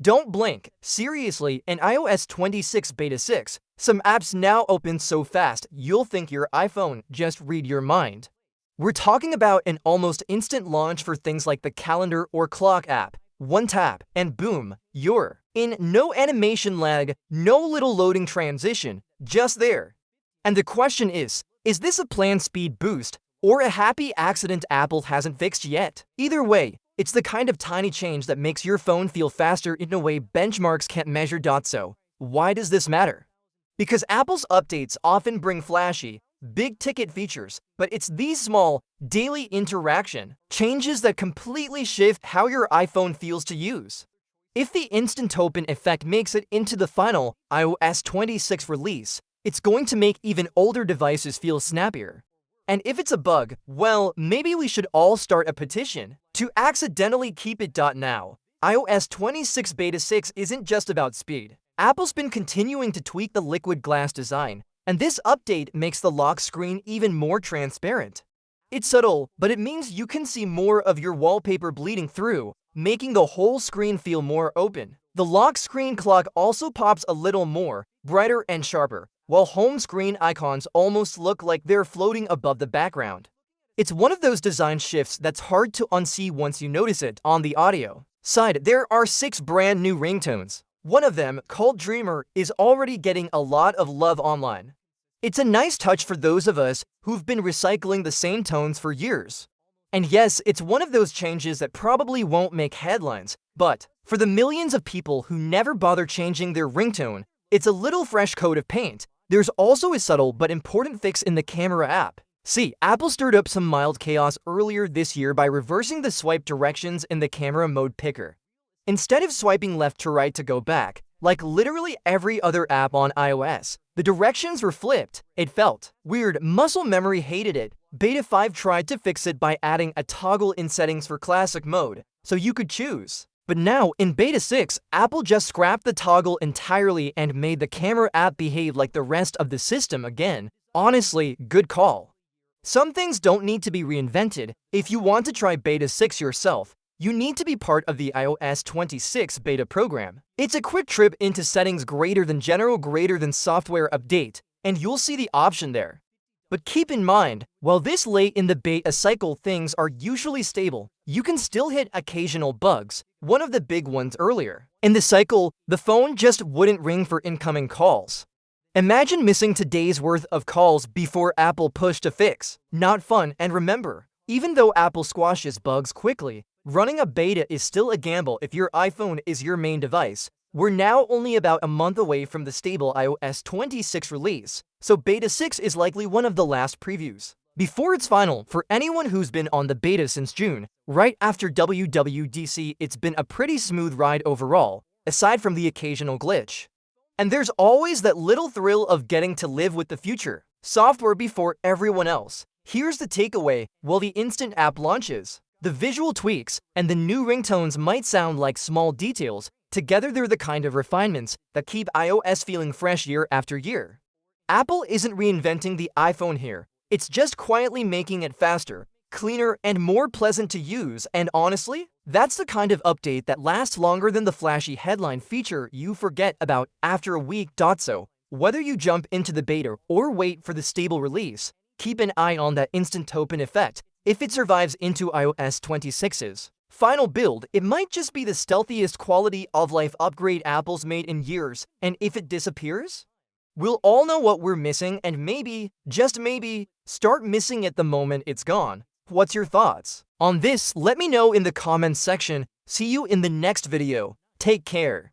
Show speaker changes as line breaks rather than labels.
Don't blink. Seriously, in iOS 26 Beta 6, some apps now open so fast you'll think your iPhone just read your mind. We're talking about an almost instant launch for things like the calendar or clock app. One tap, and boom, you're in. No animation lag, no little loading transition, just there. And the question is this a planned speed boost or a happy accident Apple hasn't fixed yet? Either way, it's the kind of tiny change that makes your phone feel faster in a way benchmarks can't measure. So, why does this matter? Because Apple's updates often bring flashy, big-ticket features, but it's these small, daily interaction changes that completely shift how your iPhone feels to use. If the instant open effect makes it into the final iOS 26 release, it's going to make even older devices feel snappier. And if it's a bug, well, maybe we should all start a petition to accidentally keep it. Now, iOS 26 Beta 6 isn't just about speed. Apple's been continuing to tweak the liquid glass design, and this update makes the lock screen even more transparent. It's subtle, but it means you can see more of your wallpaper bleeding through, making the whole screen feel more open. The lock screen clock also pops a little more, brighter and sharper, while home screen icons almost look like they're floating above the background. It's one of those design shifts that's hard to unsee once you notice it. On the audio side, there are 6 brand new ringtones. One of them, called Dreamer, is already getting a lot of love online. It's a nice touch for those of us who've been recycling the same tones for years. And yes, it's one of those changes that probably won't make headlines, but for the millions of people who never bother changing their ringtone, it's a little fresh coat of paint. There's also a subtle but important fix in the camera app. See, Apple stirred up some mild chaos earlier this year by reversing the swipe directions in the camera mode picker. Instead of swiping left to right to go back, like literally every other app on iOS, the directions were flipped. It felt weird. Muscle memory hated it. Beta 5 tried to fix it by adding a toggle in settings for classic mode, so you could choose. But now, in Beta 6, Apple just scrapped the toggle entirely and made the camera app behave like the rest of the system again. Honestly, good call. Some things don't need to be reinvented. If you want to try Beta 6 yourself, you need to be part of the iOS 26 beta program. It's a quick trip into settings greater than general greater than software update, and you'll see the option there. But keep in mind, while this late in the beta cycle things are usually stable, you can still hit occasional bugs. One of the big ones earlier in the cycle, the phone just wouldn't ring for incoming calls. Imagine missing today's worth of calls before Apple pushed a fix. Not fun, and remember, even though Apple squashes bugs quickly, running a beta is still a gamble if your iPhone is your main device. We're now only about a month away from the stable iOS 26 release, so Beta 6 is likely one of the last previews before it's final. For anyone who's been on the beta since June, right after WWDC, it's been a pretty smooth ride overall, aside from the occasional glitch. And there's always that little thrill of getting to live with the future software before everyone else. Here's the takeaway: while the instant app launches, the visual tweaks, and the new ringtones might sound like small details, together they're the kind of refinements that keep iOS feeling fresh year after year. Apple isn't reinventing the iPhone here. It's just quietly making it faster, cleaner, and more pleasant to use. And honestly, that's the kind of update that lasts longer than the flashy headline feature you forget about after a week. So, whether you jump into the beta or wait for the stable release, keep an eye on that instant open effect. If it survives into iOS 26's final build, it might just be the stealthiest quality of life upgrade Apple's made in years. And if it disappears, we'll all know what we're missing, and maybe, just maybe, start missing it the moment it's gone. What's your thoughts on this? Let me know in the comments section. See you in the next video. Take care.